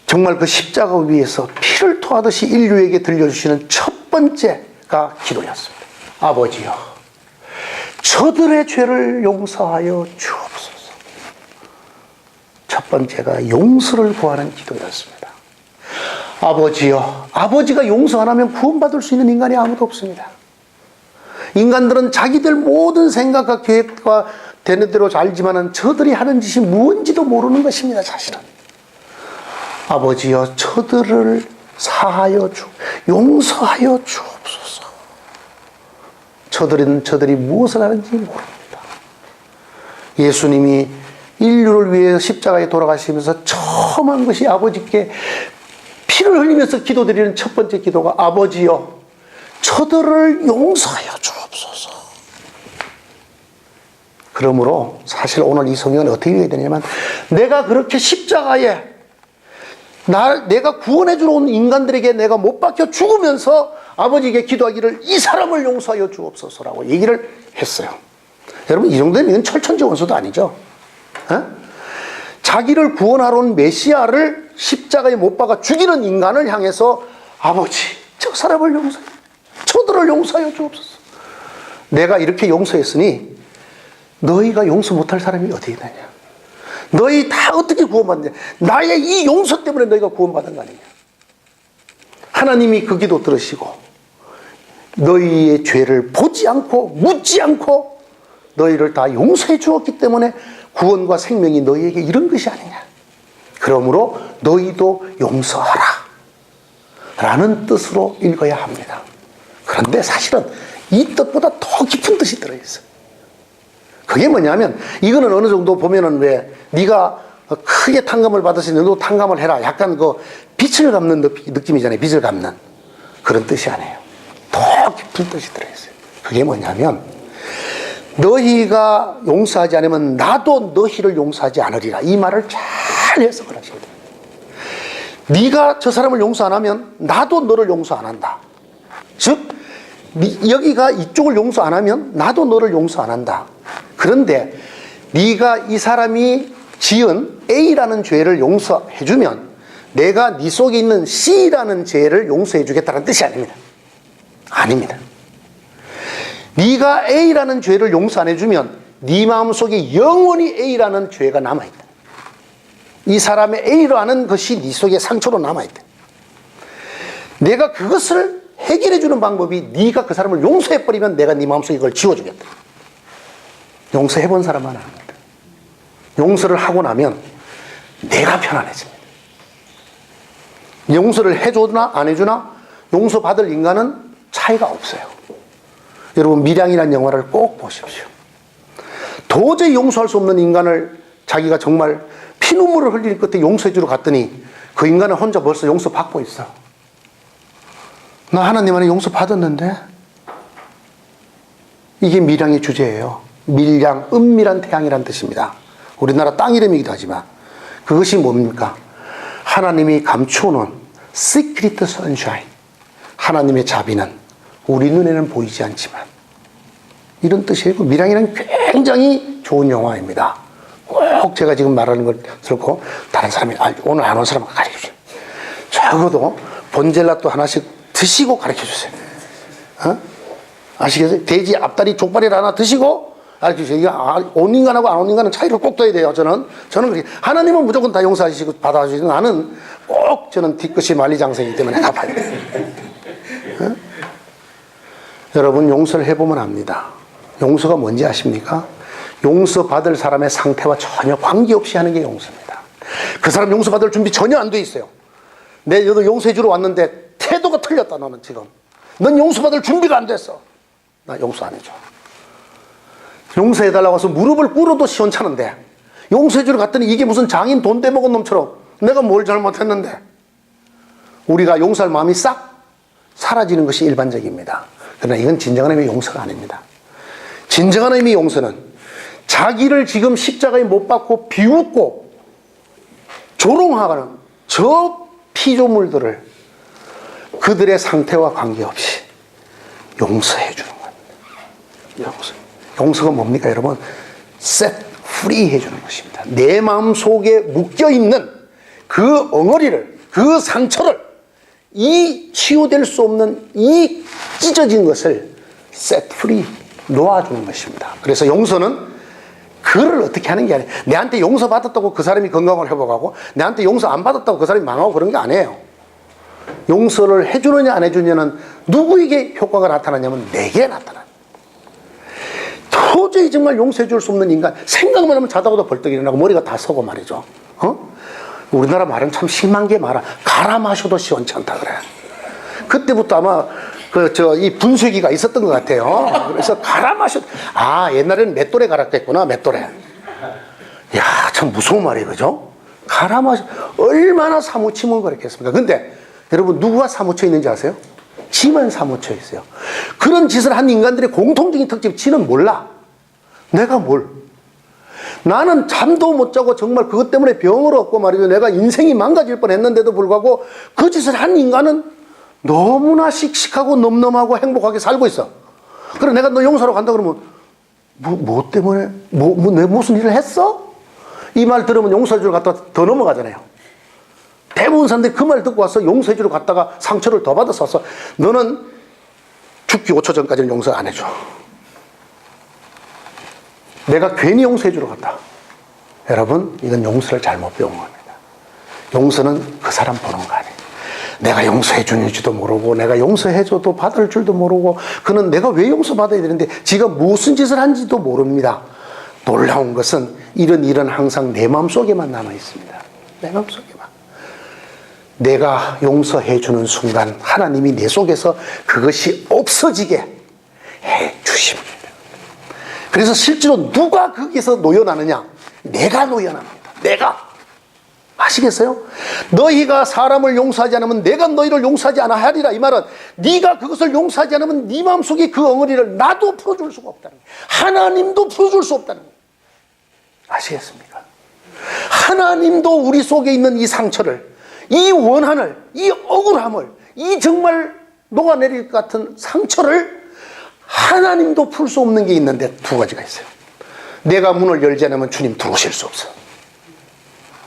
정말 그 십자가 위에서 피를 토하듯이 인류에게 들려주시는 첫 번째가 기도였습니다. 아버지여, 저들의 죄를 용서하여 주옵소서. 첫 번째가 용서를 구하는 기도였습니다. 아버지여, 아버지가 용서 안 하면 구원받을 수 있는 인간이 아무도 없습니다. 인간들은 자기들 모든 생각과 계획과 되는 대로 알지만은 저들이 하는 짓이 무엇인지도 모르는 것입니다, 사실은. 아버지여, 저들을 사하여 용서하여 주옵소서. 저들이 무엇을 하는지 모릅니다. 예수님이 인류를 위해 십자가에 돌아가시면서 처음 한 것이 아버지께 피를 흘리면서 기도드리는 첫 번째 기도가 아버지여, 저들을 용서하여 주옵소서. 그러므로 사실 오늘 이 성경은 어떻게 읽어야 되냐면 내가 그렇게 십자가에 내가 구원해 주러 온 인간들에게 내가 못 박혀 죽으면서 아버지에게 기도하기를 이 사람을 용서하여 주옵소서라고 얘기를 했어요. 여러분, 이 정도면 이건 철천지 원수도 아니죠. 자기를 구원하러 온 메시아를 십자가에 못 박아 죽이는 인간을 향해서 아버지, 저 사람을 용서해, 저들을 용서하여 주옵소서. 내가 이렇게 용서했으니 너희가 용서 못할 사람이 어디 있느냐. 너희 다 어떻게 구원받느냐. 나의 이 용서 때문에 너희가 구원받은 거 아니냐. 하나님이 그 기도 들으시고 너희의 죄를 보지 않고 묻지 않고 너희를 다 용서해 주었기 때문에 구원과 생명이 너희에게 이런 것이 아니냐. 그러므로 너희도 용서하라 라는 뜻으로 읽어야 합니다. 그런데 사실은 이 뜻보다 더 깊은 뜻이 들어있어요. 그게 뭐냐면 이거는 어느 정도 보면은 왜 네가 크게 탕감을 받았으니 너도 탕감을 해라. 약간 그 빛을 갚는 느낌이잖아요. 빛을 갚는 그런 뜻이 아니에요. 더 깊은 뜻이 들어있어요. 그게 뭐냐면 너희가 용서하지 않으면 나도 너희를 용서하지 않으리라. 이 말을 잘 해석을 하셔야 돼요. 네가 저 사람을 용서 안 하면 나도 너를 용서 안 한다. 즉 여기가 이쪽을 용서 안 하면 나도 너를 용서 안 한다. 그런데 네가 이 사람이 지은 A라는 죄를 용서해 주면 내가 네 속에 있는 C라는 죄를 용서해 주겠다는 뜻이 아닙니다. 아닙니다. 네가 A라는 죄를 용서 안 해주면 네 마음속에 영원히 A라는 죄가 남아있다. 이 사람의 A로 하는 것이 네 속에 상처로 남아있다. 내가 그것을 해결해 주는 방법이 네가 그 사람을 용서해버리면 내가 네 마음속에 그걸 지워주겠다. 용서해 본 사람만 압니다. 용서를 하고 나면 내가 편안해집니다. 용서를 해주나 안 해주나 용서받을 인간은 차이가 없어요. 여러분 밀양이라는 영화를 꼭 보십시오. 도저히 용서할 수 없는 인간을 자기가 정말 피눈물을 흘릴 끝에 용서해 주러 갔더니 그 인간은 혼자 벌써 용서받고 있어. 나 하나님 안에 용서받았는데. 이게 밀양의 주제예요. 밀양, 은밀한 태양이란 뜻입니다. 우리나라 땅 이름이기도 하지만 그것이 뭡니까? 하나님이 감추는 Secret Sunshine. 하나님의 자비는 우리 눈에는 보이지 않지만 이런 뜻이에요. 밀양이란 굉장히 좋은 영화입니다. 꼭 제가 지금 말하는 걸 듣고 다른 사람이 오늘 안 온 사람 가르쳐주세요. 적어도 본젤라또 하나씩 드시고 가르쳐주세요. 어? 아시겠어요? 돼지 앞다리 족발을 하나 드시고 가르쳐주세요. 이거 온 인간하고 안 온 인간은 차이를 꼭 둬야 돼요. 저는 그렇게 하나님은 무조건 다 용서하시고 받아주시고 나는 꼭 저는 뒤끝이 만리장성이기 때문에 갚아야 돼요. 어? 여러분 용서를 해보면 압니다. 용서가 뭔지 아십니까? 용서받을 사람의 상태와 전혀 관계없이 하는 게 용서입니다. 그 사람 용서받을 준비 전혀 안 돼 있어요. 너도 용서해 주러 왔는데 태도가 틀렸다. 너는 지금 넌 용서받을 준비가 안 됐어. 나 용서 안 해줘. 용서해달라고 해서 무릎을 꿇어도 시원찮은데 용서해 주러 갔더니 이게 무슨 장인 돈 떼먹은 놈처럼 내가 뭘 잘못했는데. 우리가 용서할 마음이 싹 사라지는 것이 일반적입니다. 그러나 이건 진정한 의미의 용서가 아닙니다. 진정한 의미의 용서는 자기를 지금 십자가에 못 박고 비웃고 조롱하는 저 피조물들을 그들의 상태와 관계없이 용서해 주는 겁니다. 용서가 뭡니까 여러분? set free 해주는 것입니다. 내 마음속에 묶여있는 그 엉어리를, 그 상처를, 이 치유될 수 없는 이 찢어진 것을 set free 놓아주는 것입니다. 그래서 용서는 그를 어떻게 하는 게 아니에요. 내한테 용서받았다고 그 사람이 건강을 회복하고 내한테 용서 안 받았다고 그 사람이 망하고 그런 게 아니에요. 용서를 해주느냐 안 해주느냐는 누구에게 효과가 나타나냐면 내게 나타납니다. 도저히 정말 용서해 줄 수 없는 인간, 생각만 하면 자다가도 벌떡 일어나고 머리가 다 서고 말이죠. 우리나라 말은 참 심한 게 많아. 갈아 마셔도 시원찮다 그래. 그때부터 아마 이 분쇄기가 있었던 것 같아요. 그래서 갈아 마셔. 옛날에는 맷돌에 갈았겠구나. 맷돌에. 야, 참 무서운 말이에요, 그죠? 갈아 마셔. 얼마나 사무침을 그랬겠습니까? 근데 여러분 누구가 사무쳐 있는지 아세요? 지만 사무쳐 있어요. 그런 짓을 한 인간들의 공통적인 특징, 지는 몰라. 내가 뭘? 나는 잠도 못 자고 정말 그것 때문에 병을 얻고 말이죠. 내가 인생이 망가질 뻔했는데도 불구하고 그 짓을 한 인간은 너무나 씩씩하고 넘넘하고 행복하게 살고 있어. 그래 내가 너 용서하러 간다 그러면 뭐 때문에? 내가 무슨 일을 했어? 이 말 들으면 용서해 주러 갔다가 더 넘어가잖아요. 대부분 사람들이 그 말 듣고 와서 용서해 주러 갔다가 상처를 더 받아서 왔어. 너는 죽기 5초 전까지는 용서 안 해줘. 내가 괜히 용서해 주러 갔다. 여러분 이건 용서를 잘못 배운 겁니다. 용서는 그 사람 보는 거 아니에요. 내가 용서해 주는지도 모르고 내가 용서해줘도 받을 줄도 모르고 그는 내가 왜 용서받아야 되는데 지가 무슨 짓을 한지도 모릅니다. 놀라운 것은 이런 일은 항상 내 마음속에만 남아 있습니다. 내 마음속에만. 내가 용서해 주는 순간 하나님이 내 속에서 그것이 없어지게 해 주십니다. 그래서 실제로 누가 거기서 놓여나느냐? 내가 놓여납니다. 내가. 아시겠어요? 너희가 사람을 용서하지 않으면 내가 너희를 용서하지 않아 하리라. 이 말은 네가 그것을 용서하지 않으면 네 마음속에 그 엉어리를 나도 풀어줄 수가 없다는 거예요. 하나님도 풀어줄 수 없다는 거예요. 아시겠습니까? 하나님도 우리 속에 있는 이 상처를, 이 원한을, 이 억울함을, 이 정말 녹아내릴 것 같은 상처를 하나님도 풀 수 없는 게 있는데 두 가지가 있어요. 내가 문을 열지 않으면 주님 들어오실 수 없어.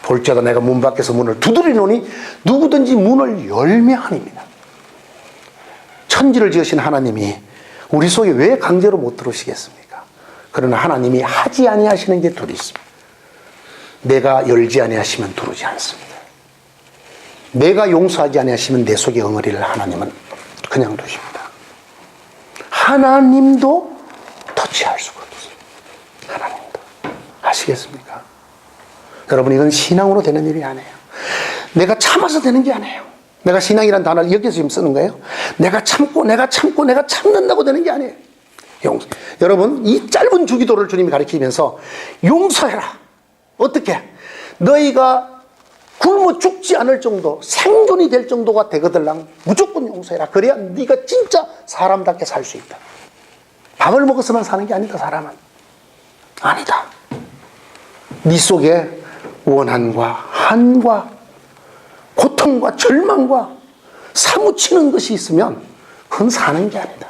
볼지어다 내가 문 밖에서 문을 두드리노니 누구든지 문을 열매 아닙니다. 천지를 지으신 하나님이 우리 속에 왜 강제로 못 들어오시겠습니까? 그러나 하나님이 하지 아니하시는 게 둘이 있습니다. 내가 열지 아니하시면 들어오지 않습니다. 내가 용서하지 아니하시면 내 속에 엉어리를 하나님은 그냥 두십니다. 하나님도 터치할 수가 없어요. 하나님도. 아시겠습니까? 여러분, 이건 신앙으로 되는 일이 아니에요. 내가 참아서 되는 게 아니에요. 내가 신앙이라는 단어를 여기서 지금 쓰는 거예요. 내가 참고 내가 참는다고 되는 게 아니에요. 여러분, 이 짧은 주기도를 주님이 가르치면서 용서해라. 어떻게? 너희가 굶어 죽지 않을 정도, 생존이 될 정도가 되거들랑 무조건 용서해라. 그래야 네가 진짜 사람답게 살 수 있다. 밥을 먹어서만 사는 게 아니다. 사람은 아니다. 네 속에 원한과 한과 고통과 절망과 사무치는 것이 있으면 그건 사는 게 아니다.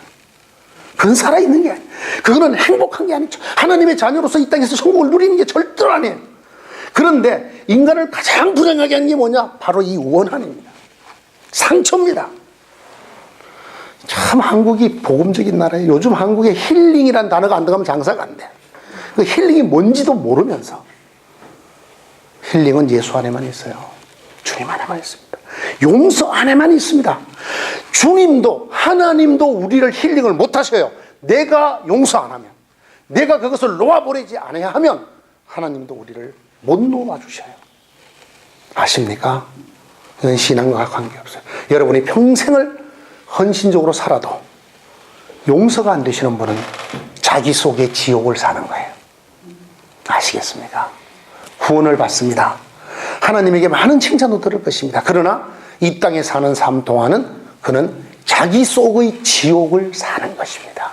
그건 살아있는 게 아니에요. 그거는 행복한 게 아니죠. 하나님의 자녀로서 이 땅에서 천국을 누리는 게 절대로 아니에요. 그런데 인간을 가장 불행하게 하는 게 뭐냐? 바로 이 원한입니다. 상처입니다. 참 한국이 복음적인 나라예요. 요즘 한국에 힐링이라는 단어가 안 들어가면 장사가 안 돼. 그 힐링이 뭔지도 모르면서 힐링은 예수 안에만 있어요. 주님 안에만 있습니다. 용서 안에만 있습니다. 주님도 하나님도 우리를 힐링을 못 하셔요. 내가 용서 안 하면, 내가 그것을 놓아버리지 않아야 하면 하나님도 우리를 못 놓아주셔요. 아십니까? 이건 신앙과 관계없어요. 여러분이 평생을 헌신적으로 살아도 용서가 안 되시는 분은 자기 속에 지옥을 사는 거예요. 아시겠습니까? 구원을 받습니다. 하나님에게 많은 칭찬도 들을 것입니다. 그러나 이 땅에 사는 삶 동안은 그는 자기 속의 지옥을 사는 것입니다.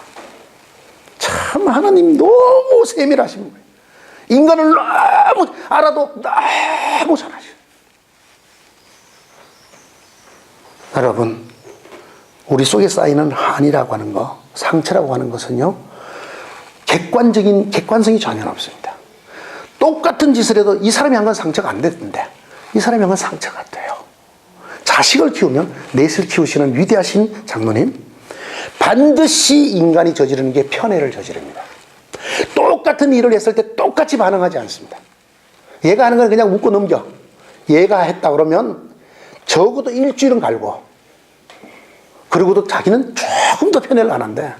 참 하나님 너무 세밀하신 거예요. 인간을 너무 알아도 너무 잘하셔요. 여러분, 우리 속에 쌓이는 한이라고 하는 거, 상처라고 하는 것은요, 객관성이 전혀 없습니다. 똑같은 짓을 해도 이 사람이 한 건 상처가 안 됐는데 이 사람이 한 건 상처가 돼요. 자식을 키우면 넷을 키우시는 위대하신 장로님, 반드시 인간이 저지르는 게 편애를 저지릅니다. 똑같은 일을 했을 때 똑같이 반응하지 않습니다. 얘가 하는 건 그냥 웃고 넘겨. 얘가 했다 그러면 적어도 일주일은 갈고, 그리고도 자기는 조금 더 편애를 안 한대.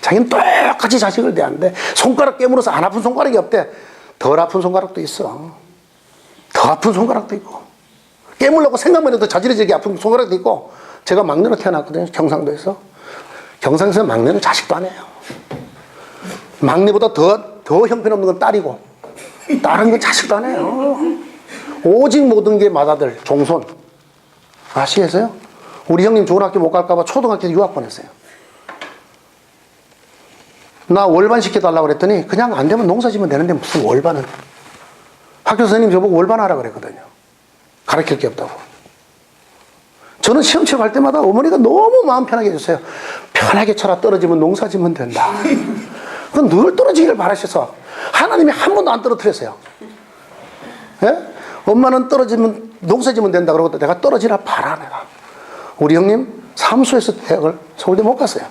자기는 똑같이 자식을 대하는데 손가락 깨물어서 안 아픈 손가락이 없대. 덜 아픈 손가락도 있어. 더 아픈 손가락도 있고, 깨물려고 생각만 해도 자지러지게 아픈 손가락도 있고. 제가 막내로 태어났거든요. 경상도에서. 경상도에서 막내는 자식도 안 해요. 막내보다 더 형편없는 건 딸이고, 딸은 건 자식도 안 해요. 오직 모든 게 맏아들, 종손. 아시겠어요? 우리 형님 좋은 학교 못 갈까봐 초등학교 유학 보냈어요. 나 월반 시켜달라고 그랬더니 그냥 안 되면 농사 지면 되는데 무슨 월반은. 학교 선생님 저보고 월반 하라 그랬거든요. 가르칠 게 없다고. 저는 시험 치러 갈 때마다 어머니가 너무 마음 편하게 해주세요. 편하게 쳐라. 떨어지면 농사 지면 된다. 그건 늘 떨어지기를 바라셔서 하나님이 한 번도 안 떨어뜨렸어요. 예? 엄마는 떨어지면 농사 지면 된다 그러고 내가 떨어지나 봐라. 내가 우리 형님 사무소에서 대학을 서울대 못 갔어요.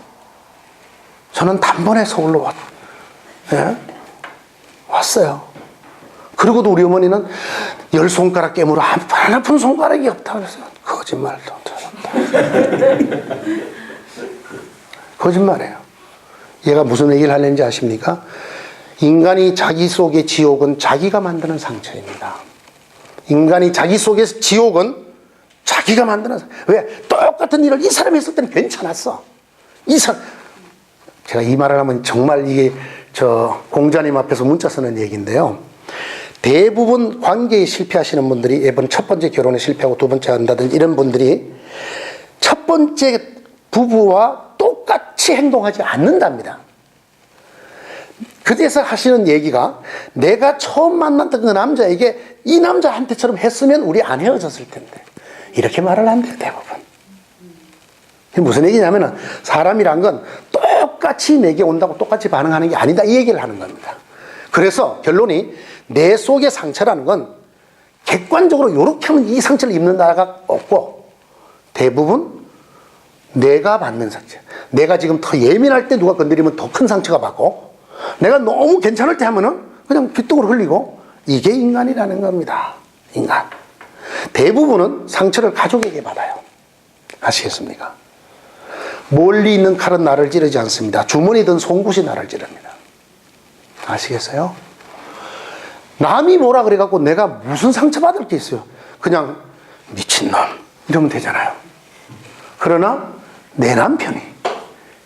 저는 단번에 서울로 왔어요. 그리고도 우리 어머니는 10손가락 깨물어 안 아픈 손가락이 없다고 그랬어요. 거짓말도. 거짓말이에요. 얘가 무슨 얘기를 하려는지 아십니까? 인간이 자기 속의 지옥은 자기가 만드는 상처입니다. 인간이 자기 속의 지옥은 자기가 만드는 상처. 왜? 똑같은 일을 이 사람이 했을 때는 괜찮았어. 제가 이 말을 하면 정말 이게 저 공자님 앞에서 문자 쓰는 얘기인데요. 대부분 관계에 실패하시는 분들이 이번 첫 번째 결혼에 실패하고 두 번째 한다든지 이런 분들이 첫 번째 부부와 똑같이 행동하지 않는답니다. 그래서 하시는 얘기가 내가 처음 만났던 그 남자에게 이 남자한테처럼 했으면 우리 안 헤어졌을 텐데 이렇게 말을 한대요, 대부분. 무슨 얘기냐면은 사람이란 건 똑같이 내게 온다고 똑같이 반응하는 게 아니다 이 얘기를 하는 겁니다. 그래서 결론이 내 속의 상처라는 건 객관적으로 이렇게 하면 이 상처를 입는다가 없고 대부분 내가 받는 상처. 내가 지금 더 예민할 때 누가 건드리면 더 큰 상처가 받고 내가 너무 괜찮을 때 하면은 그냥 귓등으로 흘리고 이게 인간이라는 겁니다. 인간. 대부분은 상처를 가족에게 받아요. 아시겠습니까? 멀리 있는 칼은 나를 찌르지 않습니다. 주머니 든 송곳이 나를 찌릅니다. 아시겠어요? 남이 뭐라 그래갖고 내가 무슨 상처받을 게 있어요. 그냥 미친놈 이러면 되잖아요. 그러나 내 남편이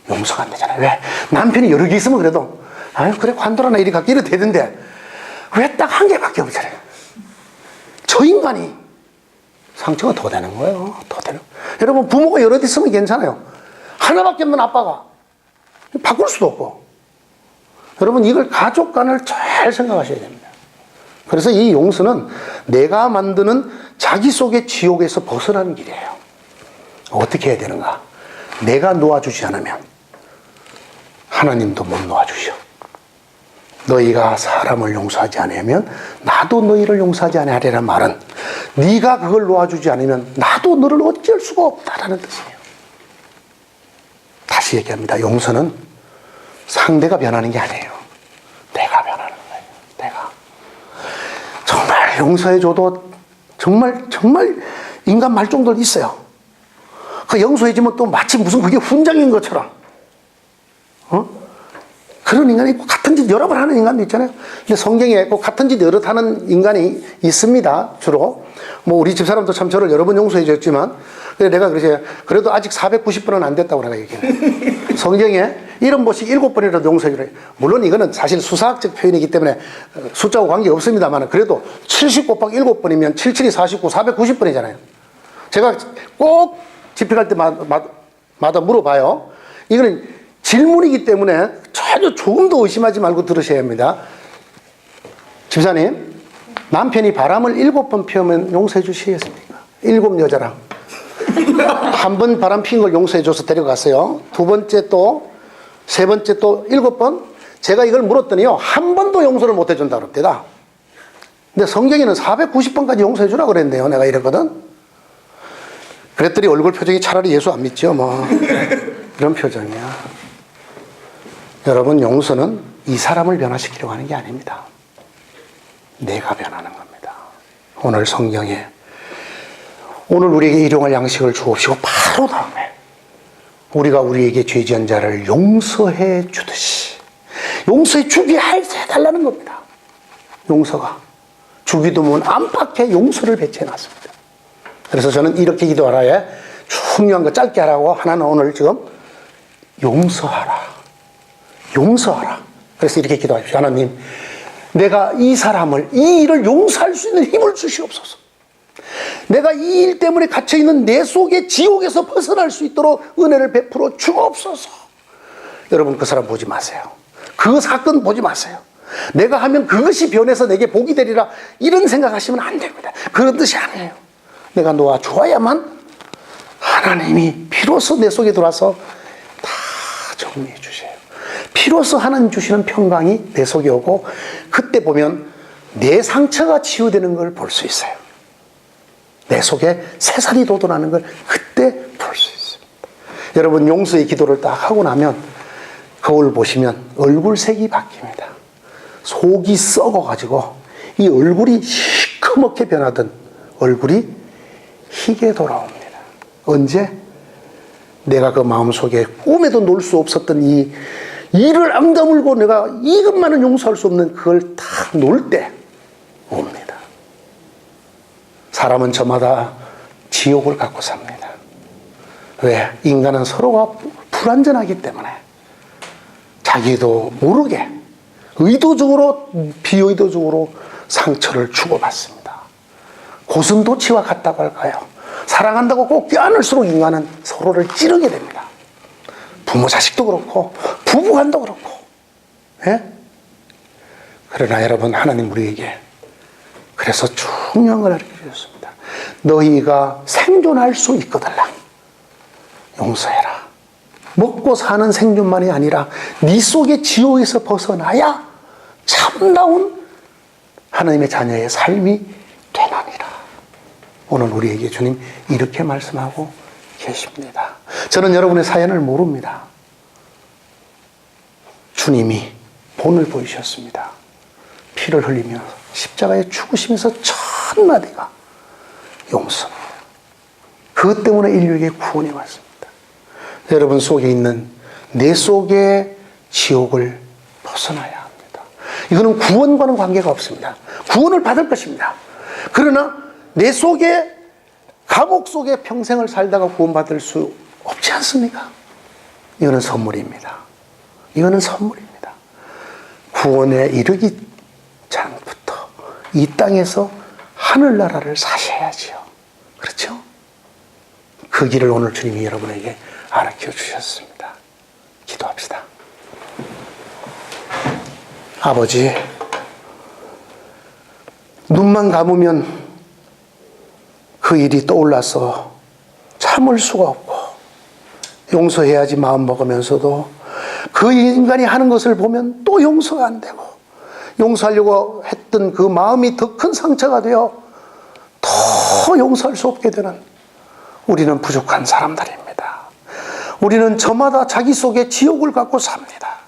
용서가 안 되잖아요. 왜? 남편이 여러 개 있으면 그래도 아유 그래 관둬라나 이리 갖기 이래도 되는데 왜 딱 한 개밖에 없잖아요. 저 인간이 상처가 더 되는 거예요. 더 되는. 여러분 부모가 여러 개 있으면 괜찮아요. 하나밖에 없는 아빠가 바꿀 수도 없고. 여러분 이걸 가족 간을 잘 생각하셔야 됩니다. 그래서 이 용서는 내가 만드는 자기 속의 지옥에서 벗어나는 길이에요. 어떻게 해야 되는가? 내가 놓아주지 않으면 하나님도 못 놓아주시오. 너희가 사람을 용서하지 않으면 나도 너희를 용서하지 아니하리라는 말은 네가 그걸 놓아주지 않으면 나도 너를 어찌할 수가 없다라는 뜻이에요. 다시 얘기합니다. 용서는 상대가 변하는 게 아니에요. 내가 변하는 거예요. 내가. 정말 용서해줘도 정말 인간 말종들 있어요. 그 용서해주면 또 마치 무슨 그게 훈장인 것처럼 그런 인간이 있고 같은 짓 여러 번 하는 인간도 있잖아요. 근데 성경에 꼭 같은 짓 여러 하는 인간이 있습니다. 주로 뭐 우리 집사람도 참 저를 여러 번 용서해 줬지만 내가 그래도 아직 490번은 안 됐다고 내가 얘기해요. 성경에 70번씩 7번이라도 용서해 주래. 물론 이거는 사실 수사학적 표현이기 때문에 숫자와 관계없습니다만 그래도 70 곱하기 7번이면 77이 49, 490번이잖아요. 제가 꼭 집회할 때마다 물어봐요. 이거는 질문이기 때문에 전혀 조금도 의심하지 말고 들으셔야 합니다. 집사님, 남편이 바람을 7번 피우면 용서해 주시겠습니까? 7 여자랑. 한 번 바람 피운 걸 용서해 줘서 데려갔어요. 두 번째 또, 세 번째 또 7번. 제가 이걸 물었더니요, 한 번도 용서를 못 해준다 그럽니다. 근데 성경에는 490번까지 용서해 주라고 그랬네요. 내가 이랬거든. 그랬더니 얼굴 표정이 차라리 예수 안 믿죠, 뭐. 이런 표정이야. 여러분, 용서는 이 사람을 변화시키려고 하는 게 아닙니다. 내가 변하는 겁니다. 오늘 성경에 오늘 우리에게 일용할 양식을 주옵시고 바로 다음에 우리가 우리에게 죄 지은 자를 용서해 주듯이 용서해 주게 해달라는 겁니다. 용서가 주기도 문 안팎에 용서를 배치해 놨습니다. 그래서 저는 이렇게 기도하라에 중요한 거 짧게 하라고 하나는 오늘 지금 용서하라. 용서하라. 그래서 이렇게 기도하십시오. 하나님, 내가 이 사람을, 이 일을 용서할 수 있는 힘을 주시옵소서. 내가 이 일 때문에 갇혀있는 내 속의 지옥에서 벗어날 수 있도록 은혜를 베풀어 주옵소서. 여러분, 그 사람 보지 마세요. 그 사건 보지 마세요. 내가 하면 그것이 변해서 내게 복이 되리라 이런 생각하시면 안 됩니다. 그런 뜻이 아니에요. 내가 놓아주어야만 하나님이 비로소 내 속에 들어와서 다 정리해 주세요. 비로소 하나님 주시는 평강이 내 속에 오고 그때 보면 내 상처가 치유되는 걸 볼 수 있어요. 내 속에 새살이 돋아나는 걸 그때 볼 수 있습니다. 여러분 용서의 기도를 딱 하고 나면 거울 보시면 얼굴색이 바뀝니다. 속이 썩어가지고 이 얼굴이 시커멓게 변하던 얼굴이 희게 돌아옵니다. 언제? 내가 그 마음속에 꿈에도 놓을 수 없었던 이 이를 앙다물고 내가 이것만은 용서할 수 없는 그걸 다 놓을 때 옵니다. 사람은 저마다 지옥을 갖고 삽니다. 왜? 인간은 서로가 불완전하기 때문에 자기도 모르게 의도적으로 비의도적으로 상처를 주고받습니다. 고슴도치와 같다고 할까요? 사랑한다고 꼭 껴안을수록 인간은 서로를 찌르게 됩니다. 부모 자식도 그렇고 부부간도 그렇고. 예? 그러나 여러분, 하나님 우리에게 그래서 중요한 걸 가르쳐 주셨습니다. 너희가 생존할 수 있거들라 용서해라. 먹고 사는 생존만이 아니라 네 속의 지옥에서 벗어나야 참다운 하나님의 자녀의 삶이 되나니라. 오늘 우리에게 주님 이렇게 말씀하고 계십니다. 저는 여러분의 사연을 모릅니다. 주님이 본을 보이셨습니다. 피를 흘리며 십자가에 죽으시면서 첫 마디가 용서입니다. 그것 때문에 인류에게 구원이 왔습니다. 여러분 속에 있는 내 속의 지옥을 벗어나야 합니다. 이거는 구원과는 관계가 없습니다. 구원을 받을 것입니다. 그러나 내 속에, 감옥 속에 평생을 살다가 구원받을 수 없지 않습니까? 이거는 선물입니다. 이거는 선물입니다. 구원에 이르기 전부터 이 땅에서 하늘나라를 사셔야지요. 그렇죠? 그 길을 오늘 주님이 여러분에게 가르쳐 주셨습니다. 기도합시다. 아버지, 눈만 감으면 그 일이 떠올라서 참을 수가 없고 용서해야지 마음 먹으면서도 그 인간이 하는 것을 보면 또 용서가 안 되고 용서하려고 했던 그 마음이 더 큰 상처가 되어 더 용서할 수 없게 되는 우리는 부족한 사람들입니다. 우리는 저마다 자기 속에 지옥을 갖고 삽니다.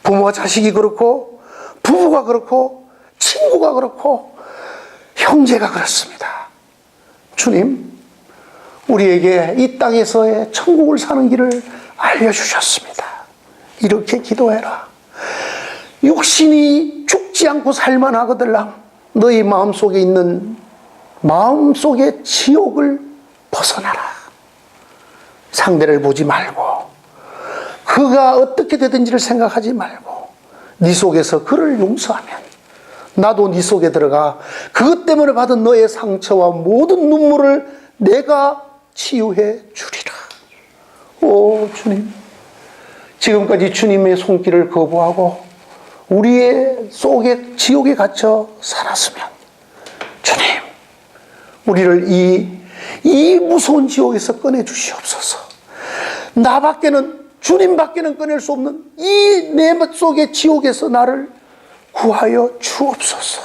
부모와 자식이 그렇고 부부가 그렇고 친구가 그렇고 형제가 그렇습니다. 주님, 우리에게 이 땅에서의 천국을 사는 길을 알려주셨습니다. 이렇게 기도해라. 육신이 죽지 않고 살만하거들랑 너희 마음속에 있는 마음속의 지옥을 벗어나라. 상대를 보지 말고 그가 어떻게 되든지를 생각하지 말고 네 속에서 그를 용서하면 나도 네 속에 들어가 그것 때문에 받은 너의 상처와 모든 눈물을 내가 치유해 주리라. 오 주님, 지금까지 주님의 손길을 거부하고 우리의 속에 지옥에 갇혀 살았으면 주님, 우리를 이 무서운 지옥에서 꺼내 주시옵소서. 나밖에는, 주님밖에는 꺼낼 수 없는 이 내 속의 지옥에서 나를 구하여 주옵소서.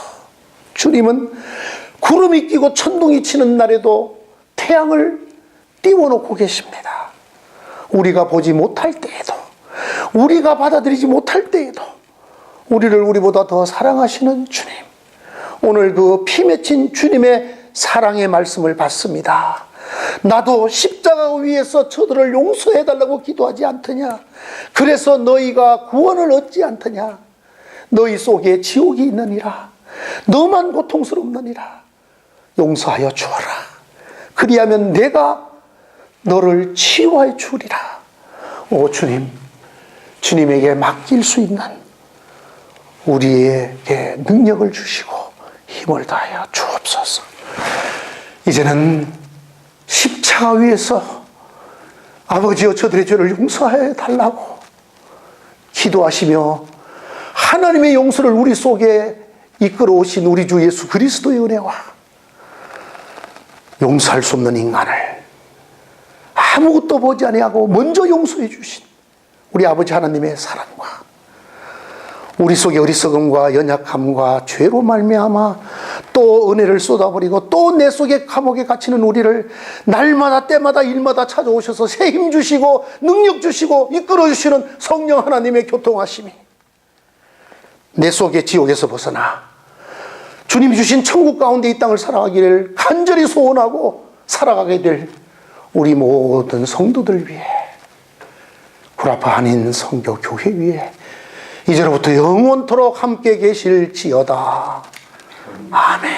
주님은 구름이 끼고 천둥이 치는 날에도 태양을 띄워놓고 계십니다. 우리가 보지 못할 때에도, 우리가 받아들이지 못할 때에도 우리를 우리보다 더 사랑하시는 주님, 오늘 그 피 맺힌 주님의 사랑의 말씀을 받습니다. 나도 십자가 위에서 저들을 용서해달라고 기도하지 않더냐? 그래서 너희가 구원을 얻지 않더냐? 너희 속에 지옥이 있느니라. 너만 고통스럽느니라. 용서하여 주어라. 그리하면 내가 너를 치유하여 주리라. 오 주님, 주님에게 맡길 수 있는 우리에게 능력을 주시고 힘을 다하여 주옵소서. 이제는 십자가 위에서 아버지여 저들의 죄를 용서해 달라고 기도하시며 하나님의 용서를 우리 속에 이끌어 오신 우리 주 예수 그리스도의 은혜와 용서할 수 없는 인간을 아무것도 보지 아니하고 먼저 용서해 주신 우리 아버지 하나님의 사랑과 우리 속의 어리석음과 연약함과 죄로 말미암아 또 은혜를 쏟아버리고 또 내 속에 감옥에 갇히는 우리를 날마다 때마다 일마다 찾아오셔서 새 힘 주시고 능력 주시고 이끌어 주시는 성령 하나님의 교통하심이 내 속의 지옥에서 벗어나 주님이 주신 천국 가운데 이 땅을 살아가기를 간절히 소원하고 살아가게 될 우리 모든 성도들 위해, 구라파 한인 성교 교회 위에 이제로부터 영원토록 함께 계실지어다. 아멘.